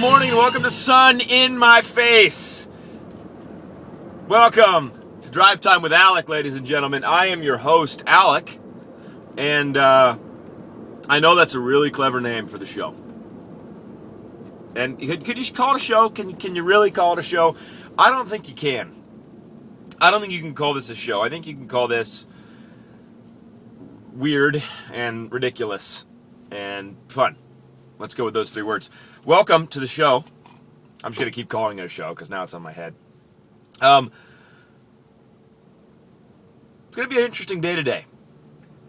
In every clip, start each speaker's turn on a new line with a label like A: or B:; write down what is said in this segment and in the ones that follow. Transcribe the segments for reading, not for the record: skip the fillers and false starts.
A: morning. Welcome to Sun in My Face. Welcome to Drive Time with Alec, ladies and gentlemen. I am your host, Alec, and I know that's a really clever name for the show. And could you call it a show? Can you really call it a show? I don't think you can. I don't think you can call this a show. I think you can call this weird and ridiculous and fun. Let's go with those three words. Welcome to the show. I'm just going to keep calling it a show because now it's on my head. It's going to be an interesting day today.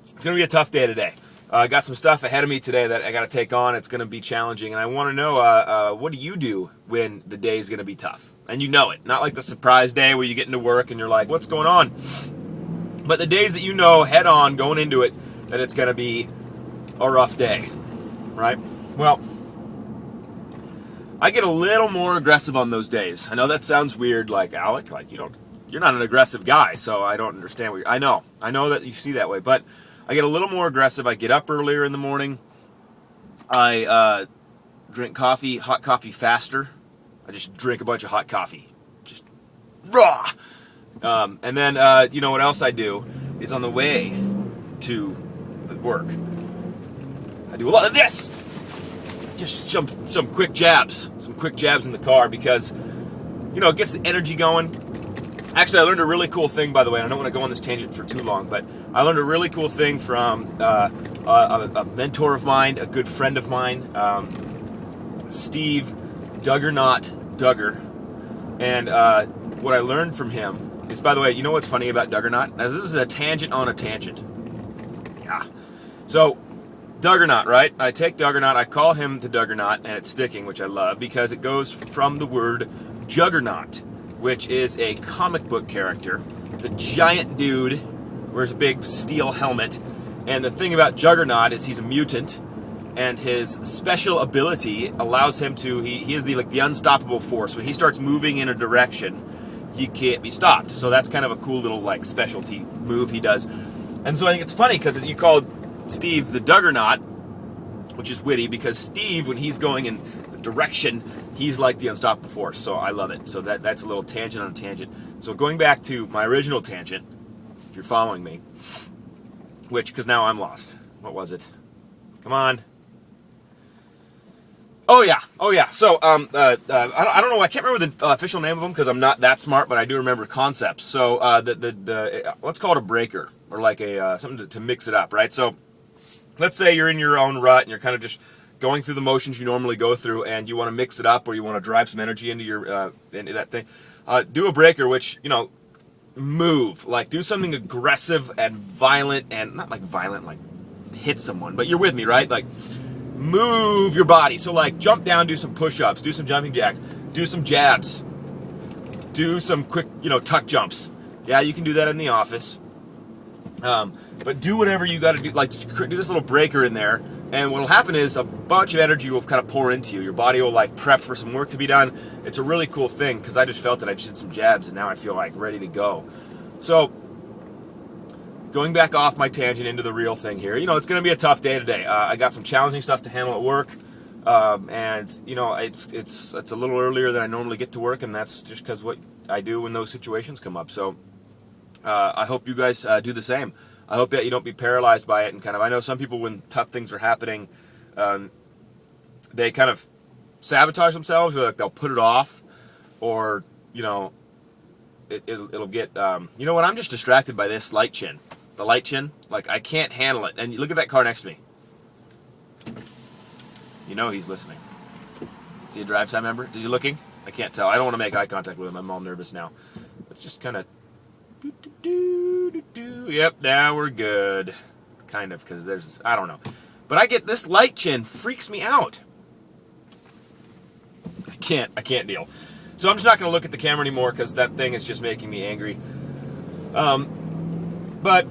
A: It's going to be a tough day today. I got some stuff ahead of me today that I got to take on. It's going to be challenging, and I want to know, what do you do when the day is going to be tough? And you know it. Not like the surprise day where you get into work and you're like, what's going on? But the days that you know head on, going into it, that it's going to be a rough day, right? Well, I get a little more aggressive on those days. I know that sounds weird, like, Alec, like you're not an aggressive guy, so I don't understand what I know that you see that way, but I get a little more aggressive. I get up earlier in the morning. I drink coffee, hot coffee faster. I just drink a bunch of hot coffee, just raw. And then you know what else I do is on the way to work, I do a lot of this. Just some quick jabs in the car because, it gets the energy going. Actually, I learned a really cool thing, by the way. I don't want to go on this tangent for too long, but I learned a really cool thing from a mentor of mine, a good friend of mine, Steve Dugger. And what I learned from him is, by the way, you know what's funny about Duggernot? Now, this is a tangent on a tangent. Yeah. So, Duggernot, right? I take Duggernot, I call him the Duggernot, and it's sticking, which I love, because it goes from the word Juggernaut, which is a comic book character. It's a giant dude, wears a big steel helmet, and the thing about Juggernaut is he's a mutant, and his special ability allows him to, he is the unstoppable force. When he starts moving in a direction, he can't be stopped. So that's kind of a cool little specialty move he does. And so I think it's funny because you called Steve the Duggernot, which is witty because Steve, when he's going in the direction, he's like the unstoppable force. So I love it. So that's a little tangent on a tangent. So going back to my original tangent, if you're following me, because now I'm lost. What was it? Come on. Oh yeah. So I don't know. I can't remember the official name of them because I'm not that smart, but I do remember concepts. So the let's call it a breaker or like a something to mix it up, right? So let's say you're in your own rut and you're kind of just going through the motions you normally go through, and you want to mix it up or you want to drive some energy into your into that thing. Do a breaker, which move, like do something aggressive and violent, and not like violent, like hit someone, but you're with me, right? Like move your body. So like jump down, do some push-ups, do some jumping jacks, do some jabs, do some quick, tuck jumps. Yeah, you can do that in the office. But do whatever you got to do. Like do this little breaker in there, and what'll happen is a bunch of energy will kind of pour into you. Your body will prep for some work to be done. It's a really cool thing because I just felt that I just did some jabs, and now I feel ready to go. So going back off my tangent into the real thing here, it's going to be a tough day today. I got some challenging stuff to handle at work, and it's a little earlier than I normally get to work, and that's just because what I do when those situations come up. So I hope you guys do the same. I hope that you don't be paralyzed by it, and I know some people, when tough things are happening, they kind of sabotage themselves, or they'll put it off, or it'll get you know what? I'm just distracted by this light chin. The light chin, I can't handle it. And look at that car next to me. He's listening. Is he a Drive Time member? Is he looking? I can't tell. I don't want to make eye contact with him. I'm all nervous now. Let's just kind of. Yep, now we're good. Kind of, because I don't know. But I get this light chin freaks me out. I can't deal. So I'm just not going to look at the camera anymore because that thing is just making me angry. But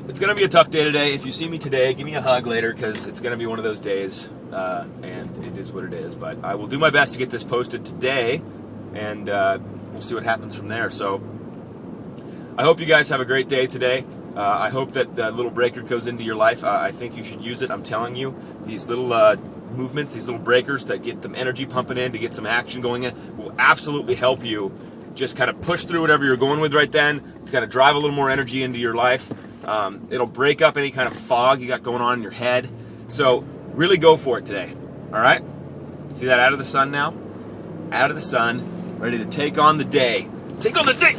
A: it's going to be a tough day today. If you see me today, give me a hug later because it's going to be one of those days, and it is what it is. But I will do my best to get this posted today, and we'll see what happens from there. So I hope you guys have a great day today. I hope that little breaker goes into your life. I think you should use it. I'm telling you, these little movements, these little breakers to get some energy pumping in, to get some action going in, will absolutely help you just kind of push through whatever you're going with right then, to kind of drive a little more energy into your life. It'll break up any kind of fog you got going on in your head. So really go for it today. All right? See that out of the sun now? Out of the sun, ready to take on the day. Take on the day!